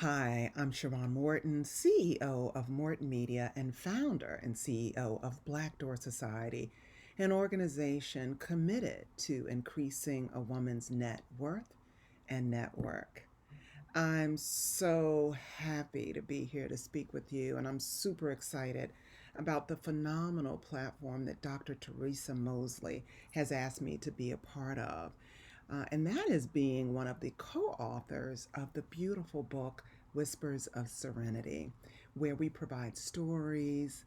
Hi, I'm Sharon Morton, CEO of Morton Media and founder and CEO of Black Door Society, an organization committed to increasing a woman's net worth and network. I'm so happy to be here to speak with you, and I'm super excited about the phenomenal platform that Dr. Theresa Mosley has asked me to be a part of. And that is being one of the co authors of the beautiful book Whispers of Serenity, where we provide stories,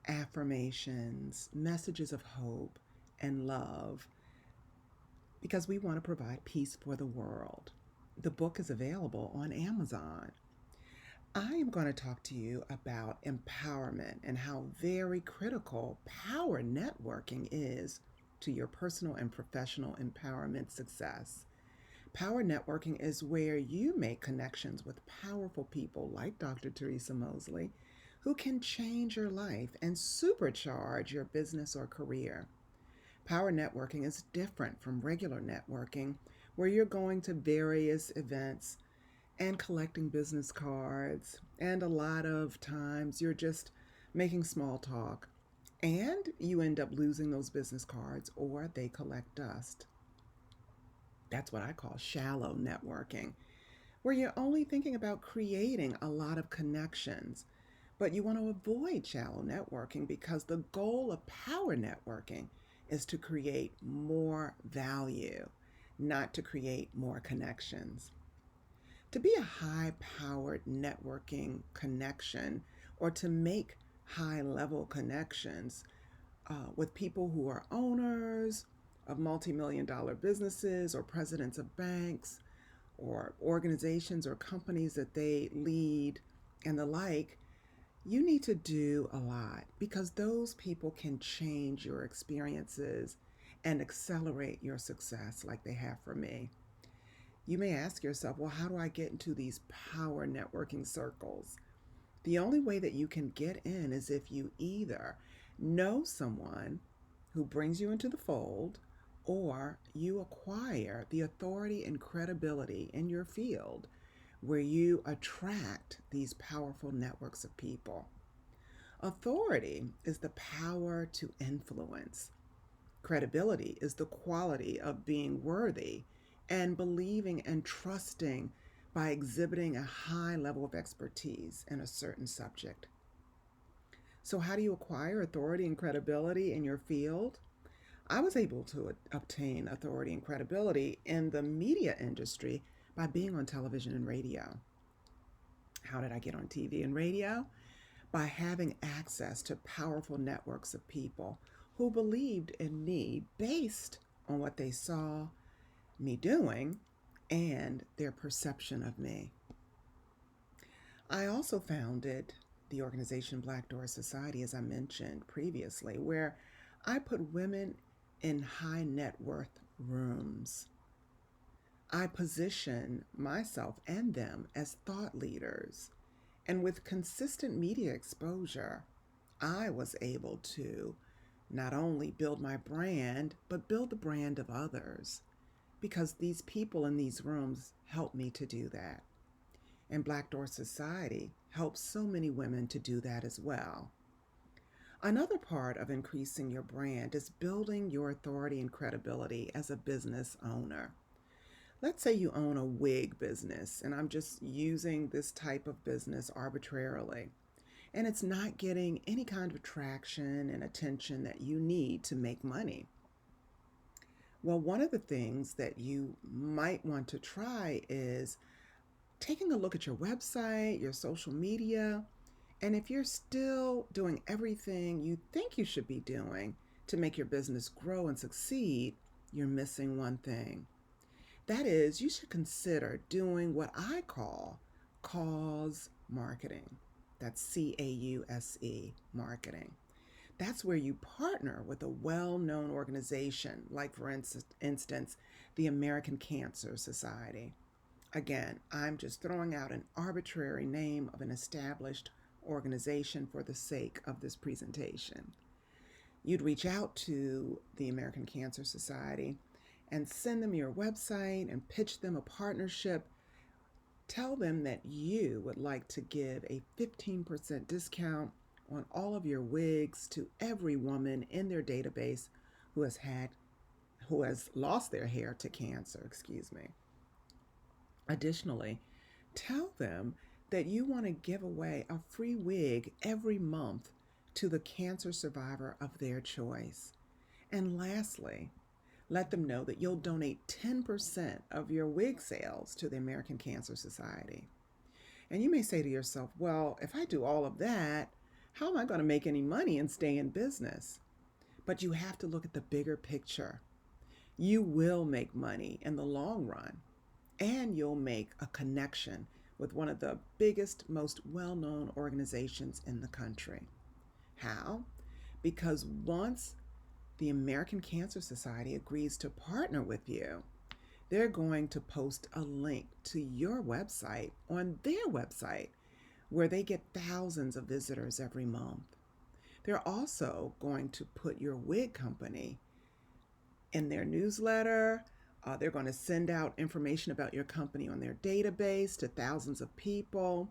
affirmations, messages of hope, and love because we want to provide peace for the world. The book is available on Amazon. I am going to talk to you about empowerment and how very critical power networking is to your personal and professional empowerment success. Power networking is where you make connections with powerful people like Dr. Theresa Mosley who can change your life and supercharge your business or career. Power networking is different from regular networking, where you're going to various events and collecting business cards, and a lot of times you're just making small talk, and you end up losing those business cards or they collect dust. That's what I call shallow networking, where you're only thinking about creating a lot of connections, but you want to avoid shallow networking because the goal of power networking is to create more value, not to create more connections. To be a high powered networking connection or to make high level connections with people who are owners of multi million dollar businesses or presidents of banks or organizations or companies that they lead and the like, you need to do a lot because those people can change your experiences and accelerate your success like they have for me. You may ask yourself, well, how do I get into these power networking circles? The only way that you can get in is if you either know someone who brings you into the fold or you acquire the authority and credibility in your field where you attract these powerful networks of people. Authority is the power to influence. Credibility is the quality of being worthy and believing and trusting by exhibiting a high level of expertise in a certain subject. So, how do you acquire authority and credibility in your field? I was able to obtain authority and credibility in the media industry by being on television and radio. How did I get on TV and radio? By having access to powerful networks of people who believed in me based on what they saw me doing and their perception of me. I also founded the organization Black Door Society, as I mentioned previously, where I put women in high net worth rooms. I position myself and them as thought leaders. And with consistent media exposure, I was able to not only build my brand, but build the brand of others because these people in these rooms helped me to do that. And Black Door Society helps so many women to do that as well. Another part of increasing your brand is building your authority and credibility as a business owner. Let's say you own a wig business, and I'm just using this type of business arbitrarily, and it's not getting any kind of traction and attention that you need to make money. Well, one of the things that you might want to try is taking a look at your website, your social media, and if you're still doing everything you think you should be doing to make your business grow and succeed, you're missing one thing. That is, you should consider doing what I call cause marketing. That's CAUSE marketing. That's where you partner with a well known organization, like, for instance, the American Cancer Society. Again, I'm just throwing out an arbitrary name of an established organization for the sake of this presentation. You'd reach out to the American Cancer Society and send them your website and pitch them a partnership Tell them that you would like to give a 15% discount on all of your wigs to every woman in their database who has lost their hair to cancer, excuse me. Additionally, tell them that you want to give away a free wig every month to the cancer survivor of their choice. And lastly, let them know that you'll donate 10% of your wig sales to the American Cancer Society. And you may say to yourself, well, if I do all of that, how am I going to make any money and stay in business? But you have to look at the bigger picture. You will make money in the long run, and you'll make a connection with one of the biggest, most well known organizations in the country. How? Because once the American Cancer Society agrees to partner with you, they're going to post a link to your website on their website where they get thousands of visitors every month. They're also going to put your wig company in their newsletter. They're going to send out information about your company on their database to thousands of people.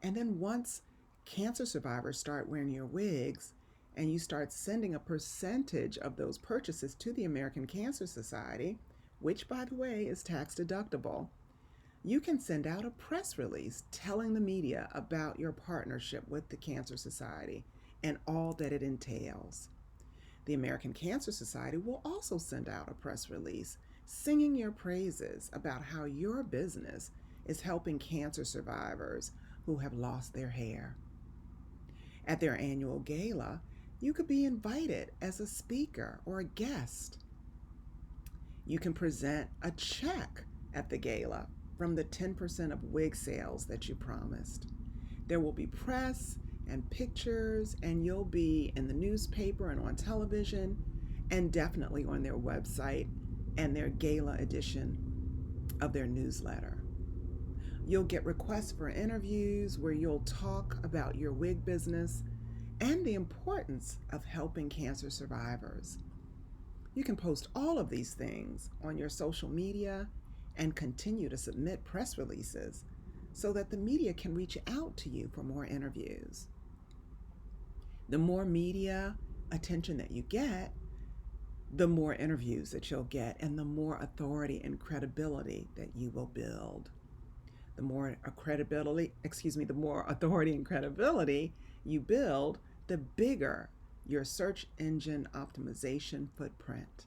And then once cancer survivors start wearing your wigs and you start sending a percentage of those purchases to the American Cancer Society, which, by the way, is tax deductible, you can send out a press release telling the media about your partnership with the Cancer Society and all that it entails. The American Cancer Society will also send out a press release singing your praises about how your business is helping cancer survivors who have lost their hair. At their annual gala, you could be invited as a speaker or a guest. You can present a check at the gala from the 10% of wig sales that you promised. There will be press and pictures, and you'll be in the newspaper and on television, and definitely on their website and their gala edition of their newsletter. You'll get requests for interviews where you'll talk about your wig business and the importance of helping cancer survivors. You can post all of these things on your social media and continue to submit press releases so that the media can reach out to you for more interviews. The more media attention that you get, the more interviews that you'll get and the more authority and credibility that you will build. The more authority and credibility you build, the bigger your search engine optimization footprint.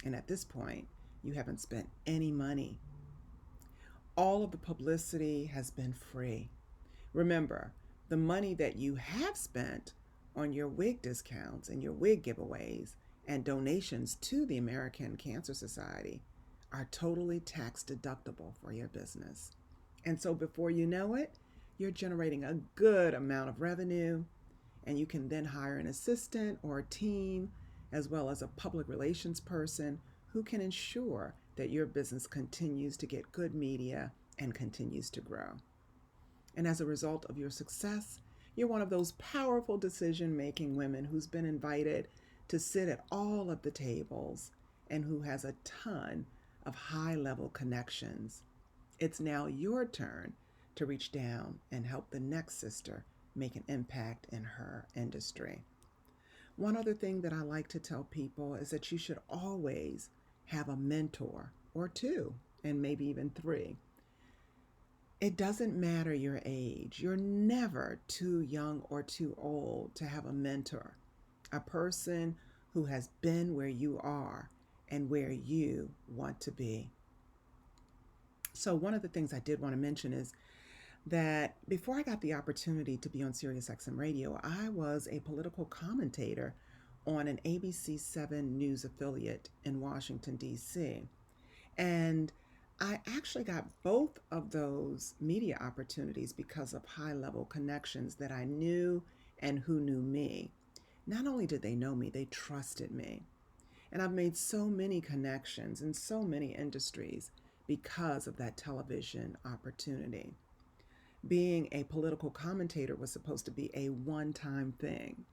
And at this point, you haven't spent any money. All of the publicity has been free. Remember, the money that you have spent on your wig discounts and your wig giveaways and donations to the American Cancer Society are totally tax deductible for your business. And so before you know it, you're generating a good amount of revenue, and you can then hire an assistant or a team, as well as a public relations person who can ensure that your business continues to get good media and continues to grow. And as a result of your success, you're one of those powerful decision-making women who's been invited to sit at all of the tables and who has a ton of high-level connections. It's now your turn to reach down and help the next sister make an impact in her industry. One other thing that I like to tell people is that you should always have a mentor or two, and maybe even three. It doesn't matter your age. You're never too young or too old to have a mentor, a person who has been where you are and where you want to be. So one of the things I did want to mention is that before I got the opportunity to be on SiriusXM Radio, I was a political commentator on an ABC 7 news affiliate in Washington, D.C. And I actually got both of those media opportunities because of high-level connections that I knew and who knew me. Not only did they know me, they trusted me. And I've made so many connections in so many industries because of that television opportunity. Being a political commentator was supposed to be a one-time thing.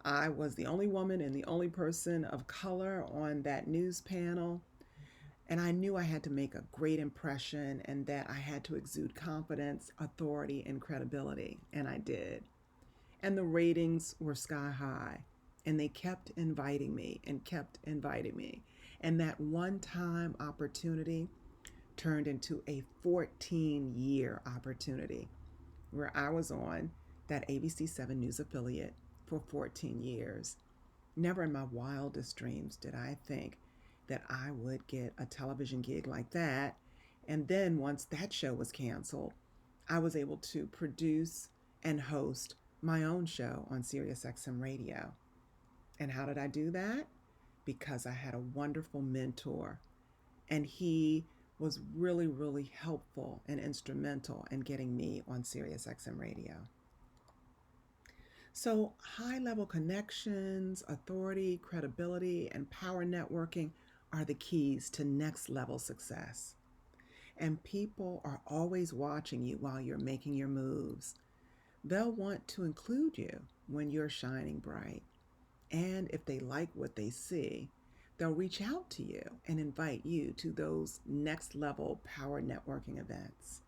I was the only woman and the only person of color on that news panel. And I knew I had to make a great impression and that I had to exude confidence, authority, and credibility. And I did. And the ratings were sky high. And they kept inviting me and kept inviting me. And that one time opportunity turned into a 14-year opportunity where I was on that ABC7 News affiliate for 14 years. Never in my wildest dreams did I think that I would get a television gig like that. And then once that show was canceled, I was able to produce and host my own show on SiriusXM Radio. And how did I do that? Because I had a wonderful mentor, and he was really, really helpful and instrumental in getting me on SiriusXM Radio. So, high level connections, authority, credibility, and power networking are the keys to next level success. And people are always watching you while you're making your moves. They'll want to include you when you're shining bright. And if they like what they see, they'll reach out to you and invite you to those next level power networking events.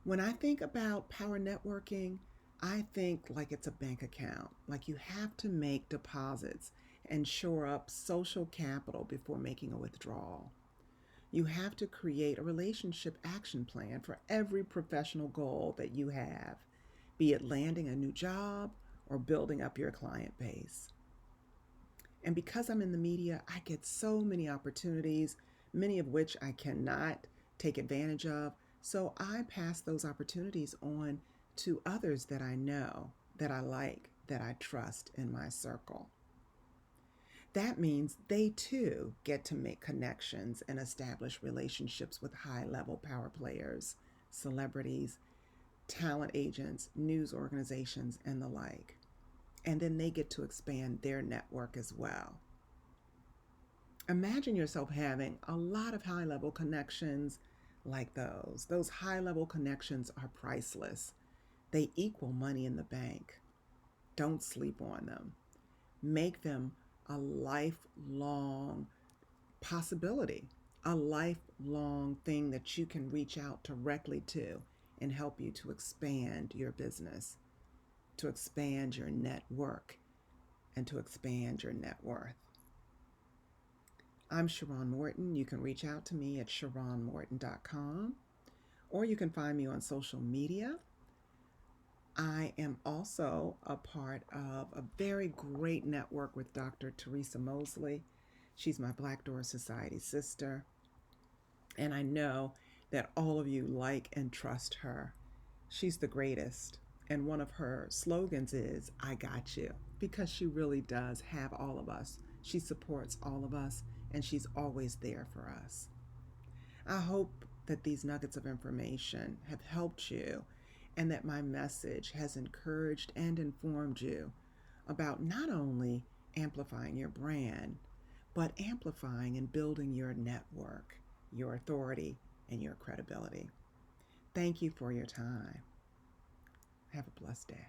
When I think about power networking, I think like it's a bank account, like you have to make deposits and shore up social capital before making a withdrawal. You have to create a relationship action plan for every professional goal that you have, be it landing a new job or building up your client base. And because I'm in the media, I get so many opportunities, many of which I cannot take advantage of. So I pass those opportunities on to others that I know, that I like, that I trust in my circle. That means they too get to make connections and establish relationships with high level power players, celebrities, talent agents, news organizations, and the like. And then they get to expand their network as well. Imagine yourself having a lot of high level connections like those. Those high level connections are priceless. They equal money in the bank. Don't sleep on them. Make them a lifelong possibility, a lifelong thing that you can reach out directly to and help you to expand your business, to expand your network, and to expand your net worth. I'm Sharon Morton. You can reach out to me at sharonmorton.com, or you can find me on social media. I am also a part of a very great network with Dr. Theresa Mosley. She's my Black Door Society sister, and I know that all of you like and trust her. She's the greatest, and one of her slogans is, I got you, because she really does have all of us. She supports all of us, and she's always there for us. I hope that these nuggets of information have helped you and that my message has encouraged and informed you about not only amplifying your brand, but amplifying and building your network, your authority, and your credibility. Thank you for your time. Have a blessed day.